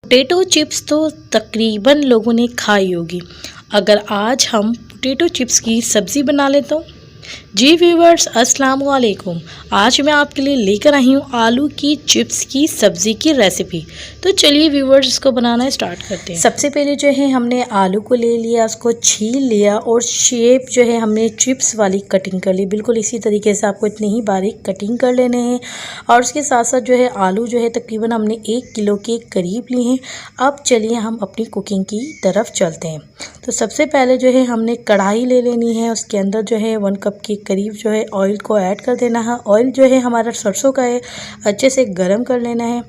Potato chips तो तकरीबन लोगों ने खाई होगी। अगर आज हम पोटैटो चिप्स की सब्ज़ी बना लेते हो। जी व्यूवर्स, अस्सलाम वालेकुम। आज मैं आपके लिए लेकर आई हूँ आलू की चिप्स की सब्ज़ी की रेसिपी। तो चलिए व्यूवर्स, इसको बनाना स्टार्ट करते हैं। सबसे पहले जो है हमने आलू को ले लिया, उसको छील लिया और शेप जो है हमने चिप्स वाली कटिंग कर ली। बिल्कुल इसी तरीके से आपको इतनी ही बारीक कटिंग कर लेने हैं। और उसके साथ साथ जो है आलू जो है तकरीबन हमने 1 किलो के करीब लिए हैं। अब चलिए हम अपनी कुकिंग की तरफ चलते हैं। तो सबसे पहले जो है हमने कढ़ाई ले लेनी है, उसके अंदर जो है 1 कप के करीब जो है ऑयल को ऐड कर देना है। ऑयल जो है हमारा सरसों का है, अच्छे से गरम कर लेना है।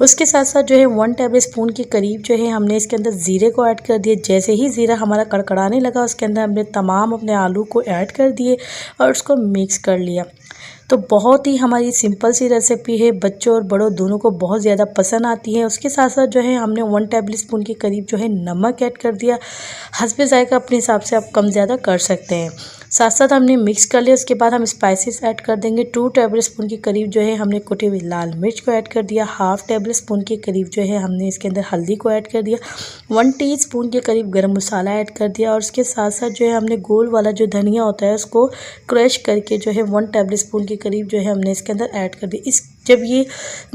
उसके साथ साथ जो है 1 टेबल स्पून के करीब जो है हमने इसके अंदर ज़ीरे को ऐड कर दिया। जैसे ही ज़ीरा हमारा कड़कड़ाने लगा, उसके अंदर हमने तमाम अपने आलू को ऐड कर दिए और उसको मिक्स कर लिया। तो बहुत ही हमारी सिंपल सी रेसिपी है, बच्चों और बड़ों दोनों को बहुत ज़्यादा पसंद आती है। उसके साथ साथ जो है हमने 1 टेबल स्पून के करीब जो है नमक ऐड कर दिया। हस्बे ज़ायक़ा अपने हिसाब से आप कम ज़्यादा कर सकते हैं। साथ साथ हमने मिक्स कर लिया। उसके बाद हम स्पाइसेस ऐड कर देंगे। 2 टेबल स्पून के करीब जो है हमने कुटी हुई लाल मिर्च को ऐड कर दिया। 1/2 टेबल स्पून के करीब जो है हमने इसके अंदर हल्दी को ऐड कर दिया। 1 टीस्पून के करीब गरम मसाला ऐड कर दिया। और उसके साथ साथ जो है हमने गोल वाला जो धनिया होता है उसको क्रश करके जो है 1 टेबल स्पून के करीब जो है हमने इसके अंदर ऐड कर दिया। जब ये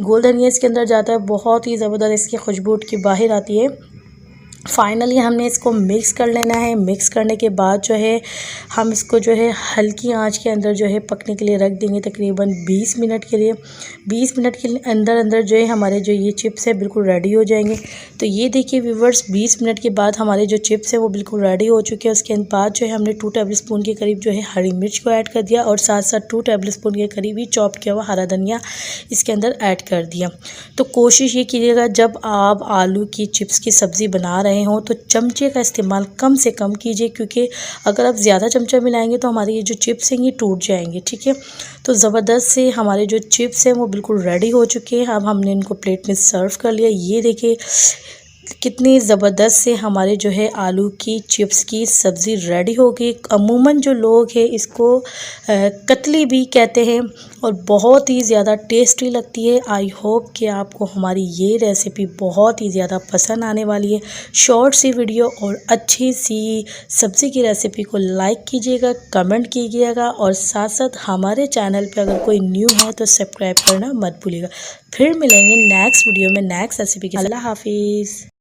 गोल धनिया इसके अंदर जाता है, बहुत ही ज़बरदस्त इसकी खुशबू उठ के बाहर आती है। फाइनली हमने इसको मिक्स कर लेना है। मिक्स करने के बाद जो है हम इसको जो है हल्की आंच के अंदर जो है पकने के लिए रख देंगे, तकरीबन 20 मिनट के लिए। 20 मिनट के अंदर अंदर जो है हमारे जो ये चिप्स है बिल्कुल रेडी हो जाएंगे। तो ये देखिए व्यूवर्स, 20 मिनट के बाद हमारे जो चिप्स है वो बिल्कुल रेडी हो चुके हैं। उसके बाद जो है हमने 2 टेबल स्पून के करीब जो है हरी मिर्च को ऐड कर दिया और साथ साथ 2 टेबल स्पून के करीब ही चॉप किया हुआ हरा धनिया इसके अंदर ऐड कर दिया। तो कोशिश ये कीजिएगा जब आप आलू की चिप्स की सब्ज़ी बना रहे हो तो चमचे का इस्तेमाल कम से कम कीजिए, क्योंकि अगर आप ज़्यादा चमचा मिलाएंगे तो हमारे ये जो चिप्स हैं ये टूट जाएंगे। ठीक है, तो ज़बरदस्त से हमारे जो चिप्स हैं वो बिल्कुल रेडी हो चुके हैं। अब हमने इनको प्लेट में सर्व कर लिया। ये देखिए कितनी ज़बरदस्त से हमारे जो है आलू की चिप्स की सब्ज़ी रेडी हो गई। अमूमन जो लोग हैं इसको कतली भी कहते हैं और बहुत ही ज़्यादा टेस्टी लगती है। आई होप कि आपको हमारी ये रेसिपी बहुत ही ज़्यादा पसंद आने वाली है। शॉर्ट सी वीडियो और अच्छी सी सब्ज़ी की रेसिपी को लाइक कीजिएगा, कमेंट कीजिएगा और साथ साथ हमारे चैनल पे अगर कोई न्यू है तो सब्सक्राइब करना मत भूलिएगा। फिर मिलेंगे नेक्स्ट वीडियो में नेक्स्ट रेसिपी के साथ। अल्लाह हाफिज़।